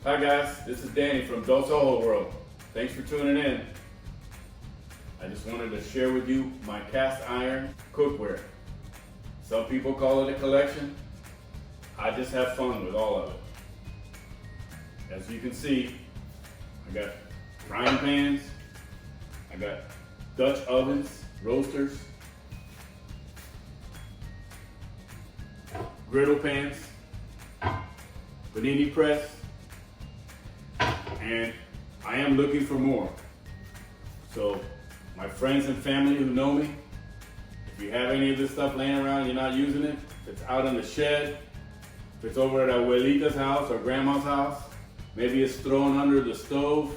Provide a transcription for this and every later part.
Hi guys, this is Danny from DosojoWorld. Thanks for tuning in. I just wanted to share with you my cast iron cookware. Some people call it a collection. I just have fun with all of it. As you can see, I got frying pans, I got Dutch ovens, roasters, griddle pans, panini press, and I am looking for more. So my friends and family who know me, if you have any of this stuff laying around and you're not using it, if it's out in the shed, if it's over at abuelita's house or grandma's house, maybe it's thrown under the stove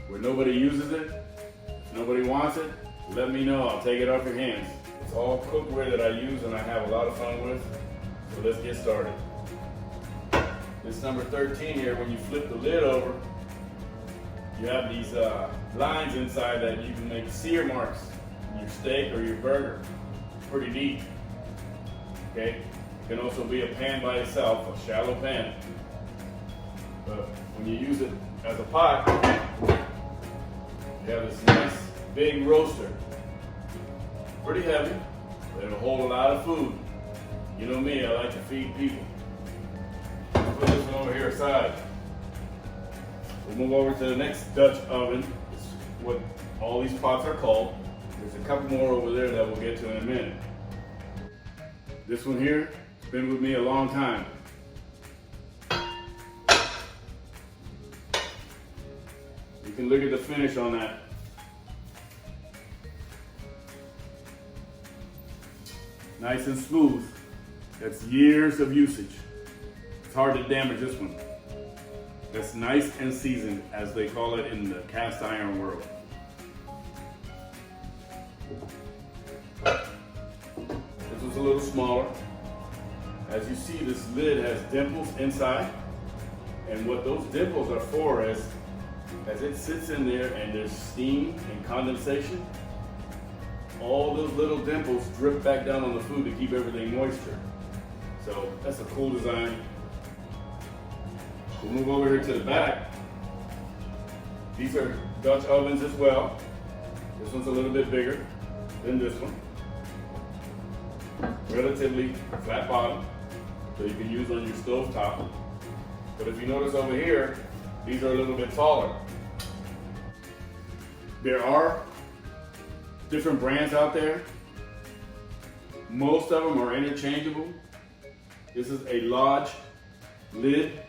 where nobody uses it, if nobody wants it, let me know, I'll take it off your hands. It's all cookware that I use and I have a lot of fun with, so let's get started. This number 13 here, when you flip the lid over, you have these lines inside that you can make sear marks in your steak or your burger. Pretty neat. Okay? It can also be a pan by itself, a shallow pan. But when you use it as a pot, you have this nice big roaster. Pretty heavy, but it'll hold a lot of food. You know me, I like to feed people. Put this one over here aside. We'll move over to the next Dutch oven. It's what all these pots are called. There's a couple more over there that we'll get to in a minute. This one here has been with me a long time. You can look at the finish on that. Nice and smooth. That's years of usage. It's hard to damage this one. That's nice and seasoned, as they call it in the cast iron world. This one's a little smaller. As you see, this lid has dimples inside. And what those dimples are for is, as it sits in there and there's steam and condensation, all those little dimples drip back down on the food to keep everything moisture. So that's a cool design. We'll move over here to the back. These are Dutch ovens as well. This one's a little bit bigger than this one. Relatively flat bottom, so you can use on your stove top. But if you notice over here, these are a little bit taller. There are different brands out there. Most of them are interchangeable. This is a Lodge lid.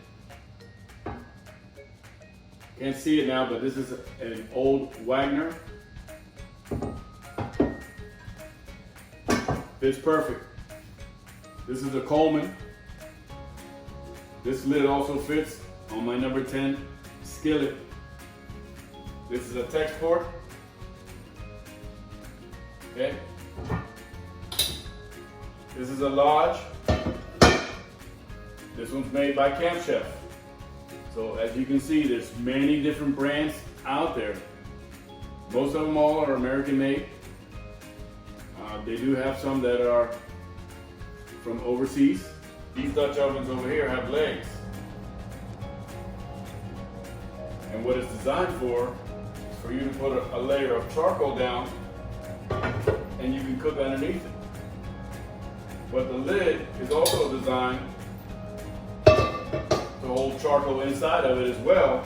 Can't see it now, but this is an old Wagner. Fits perfect. This is a Coleman. This lid also fits on my number 10 skillet. This is a Texport. Okay. This is a Lodge. This one's made by Camp Chef. So as you can see, there's many different brands out there. Most of them all are American made. They do have some that are from overseas. These Dutch ovens over here have legs. And what it's designed for is for you to put a layer of charcoal down and you can cook underneath it. But the lid is also designed to hold charcoal inside of it as well.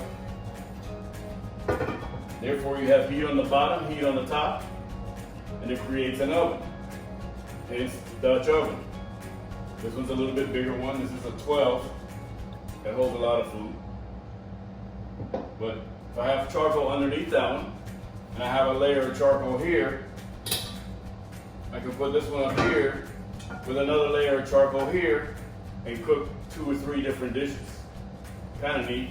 Therefore you have heat on the bottom, heat on the top, and it creates an oven. Hence Dutch oven. This one's a little bit bigger one. This is a 12 that holds a lot of food. But if I have charcoal underneath that one, and I have a layer of charcoal here, I can put this one up here with another layer of charcoal here and cook 2 or 3 different dishes. Kind of neat.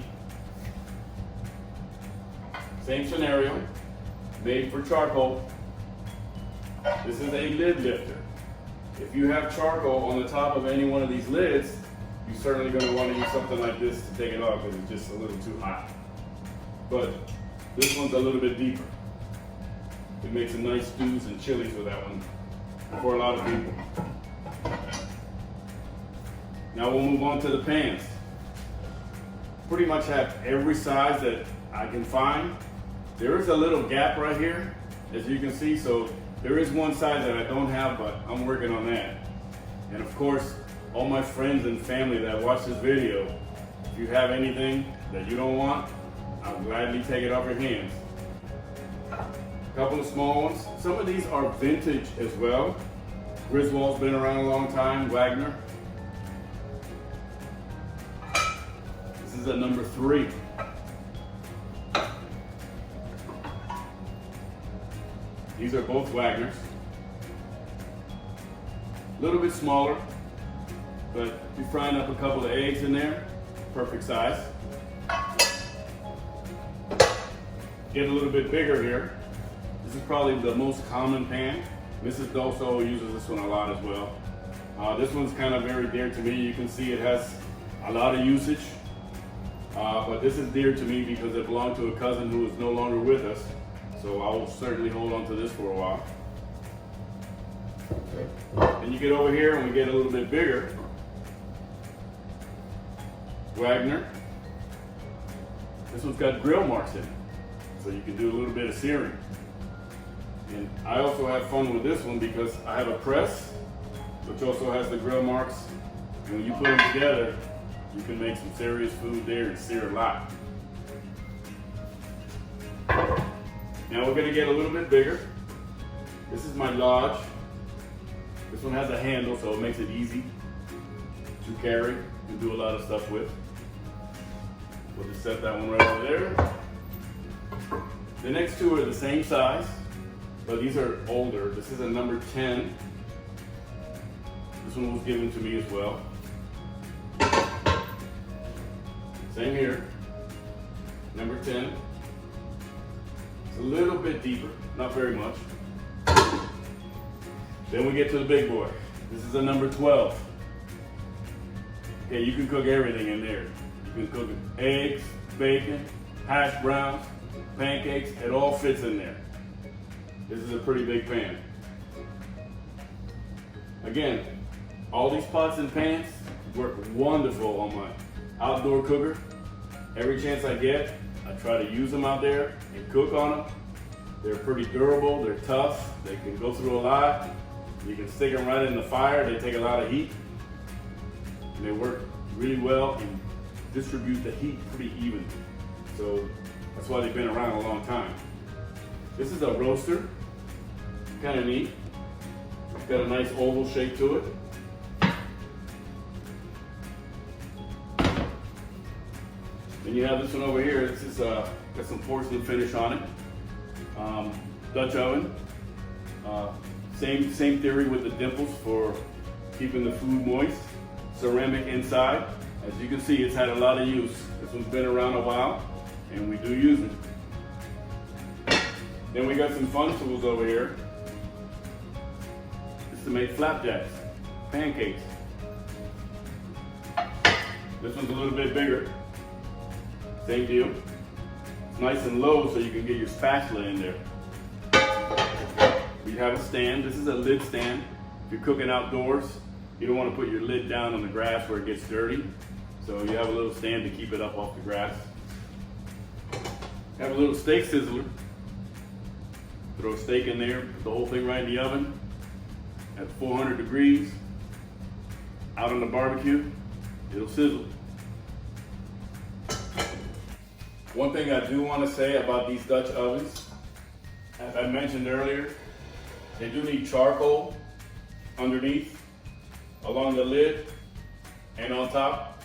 Same scenario, made for charcoal. This is a lid lifter. If you have charcoal on the top of any one of these lids, you're certainly going to want to use something like this to take it off because it's just a little too hot. But this one's a little bit deeper. It makes some nice stews and chilies with that one for a lot of people. Now we'll move on to the pans. pretty much have every size that I can find. There is a little gap right here, as you can see, so there is one size that I don't have, but I'm working on that. And of course, all my friends and family that watch this video, if you have anything that you don't want, I'll gladly take it off your hands. A couple of small ones. Some of these are vintage as well. Griswold's been around a long time, Wagner. This is a number 3. These are both Wagners. A little bit smaller, but you're frying up a couple of eggs in there, perfect size. Get a little bit bigger here. This is probably the most common pan. Mrs. Doso uses this one a lot as well. This one's kind of very dear to me. You can see it has a lot of usage, but this is dear to me because it belonged to a cousin who is no longer with us. So I will certainly hold on to this for a while. Then you get over here and we get a little bit bigger. Wagner. This one's got grill marks in it, so you can do a little bit of searing. And I also have fun with this one because I have a press, which also has the grill marks. And when you put them together, you can make some serious food there and sear a lot. Now we're gonna get a little bit bigger. This is my Lodge. This one has a handle, so it makes it easy to carry and do a lot of stuff with. We'll just set that one right over there. The next two are the same size, but these are older. This is a number 10. This one was given to me as well. Same here, number 10. It's a little bit deeper, not very much. Then we get to the big boy. This is a number 12. Okay, you can cook everything in there. You can cook eggs, bacon, hash browns, pancakes, it all fits in there. This is a pretty big pan. Again, all these pots and pans work wonderful on my outdoor cooker. Every chance I get, I try to use them out there and cook on them. They're pretty durable, they're tough, they can go through a lot. You can stick them right in the fire, they take a lot of heat. And they work really well and distribute the heat pretty evenly. So that's why they've been around a long time. This is a roaster, kind of neat. It's got a nice oval shape to it. Then you have this one over here. This is got some porcelain finish on it. Dutch oven. Same theory with the dimples for keeping the food moist. Ceramic inside. As you can see, it's had a lot of use. This one's been around a while, and we do use it. Then we got some fun tools over here. Just to make flapjacks, pancakes. This one's a little bit bigger. Same deal. It's nice and low so you can get your spatula in there. We have a stand. This is a lid stand. If you're cooking outdoors, you don't want to put your lid down on the grass where it gets dirty. So you have a little stand to keep it up off the grass. Have a little steak sizzler. Throw a steak in there, put the whole thing right in the oven at 400 degrees. Out on the barbecue, it'll sizzle. One thing I do want to say about these Dutch ovens, as I mentioned earlier, they do need charcoal underneath, along the lid, and on top.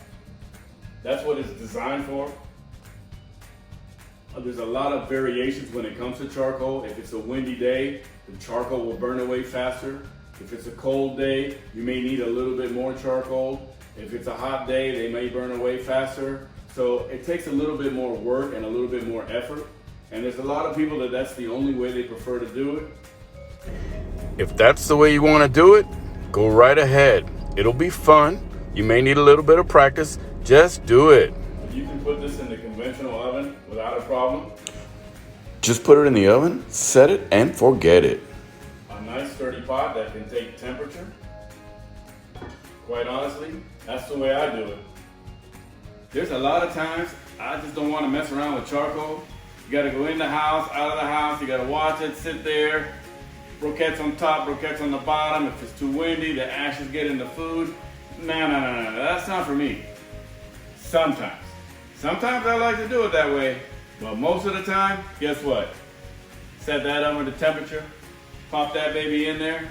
That's what it's designed for. There's a lot of variations when it comes to charcoal. If it's a windy day, the charcoal will burn away faster. If it's a cold day, you may need a little bit more charcoal. If it's a hot day, they may burn away faster. So it takes a little bit more work and a little bit more effort. And there's a lot of people that's the only way they prefer to do it. If that's the way you want to do it, go right ahead. It'll be fun. You may need a little bit of practice. Just do it. You can put this in the conventional oven without a problem. Just put it in the oven, set it, and forget it. A nice sturdy pot that can take temperature. Quite honestly, that's the way I do it. there's a lot of times I just don't want to mess around with charcoal. You gotta go in the house, out of the house, you gotta watch it, sit there. Broquettes on top, broquettes on the bottom. If it's too windy, the ashes get in the food. No, that's not for me. Sometimes. Sometimes I like to do it that way, but most of the time, guess what? Set that oven to temperature, pop that baby in there,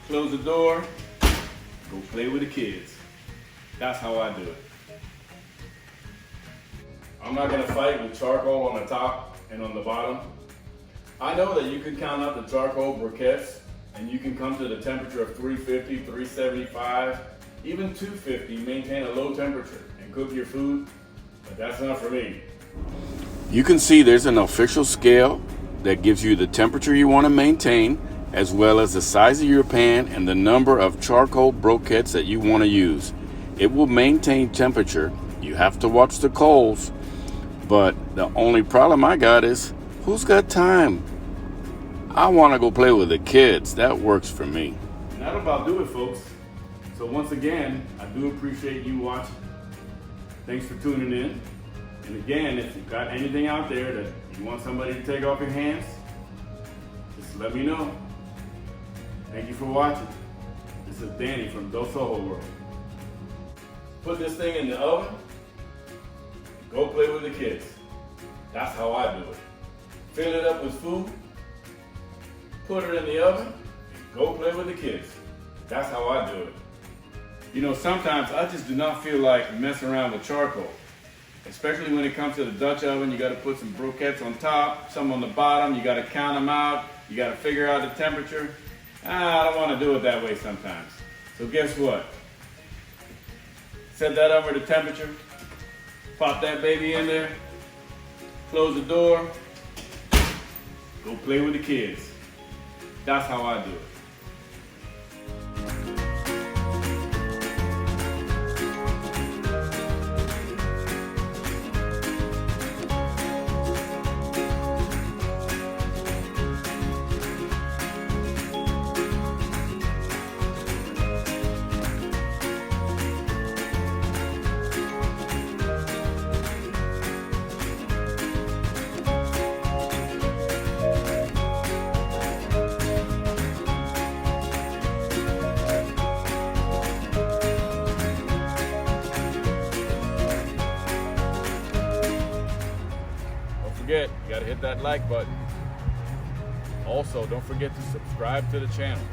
close the door, go play with the kids. That's how I do it. I'm not gonna fight with charcoal on the top and on the bottom. I know that you can count up the charcoal briquettes and you can come to the temperature of 350, 375, even 250, maintain a low temperature and cook your food, but that's not for me. You can see there's an official scale that gives you the temperature you want to maintain, as well as the size of your pan and the number of charcoal broquettes that you want to use. It will maintain temperature. You have to watch the coals, but the only problem I got is, who's got time? I want to go play with the kids. That works for me. And that'll about do it, folks. So once again, I do appreciate you watching. Thanks for tuning in. And again, if you've got anything out there that you want somebody to take off your hands, just let me know. Thank you for watching. This is Danny from DosojoWorld. Put this thing in the oven. Go play with the kids. That's how I do it. Fill it up with food. Put it in the oven. And go play with the kids. That's how I do it. You know, sometimes I just do not feel like messing around with charcoal. Especially when it comes to the Dutch oven, you gotta put some broquettes on top, some on the bottom, you gotta count them out, you gotta figure out the temperature. I don't wanna do it that way sometimes. So guess what? Set that oven to temperature, pop that baby in there, close the door, go play with the kids. That's how I do it. Forget, you gotta hit that like button. Also, don't forget to subscribe to the channel.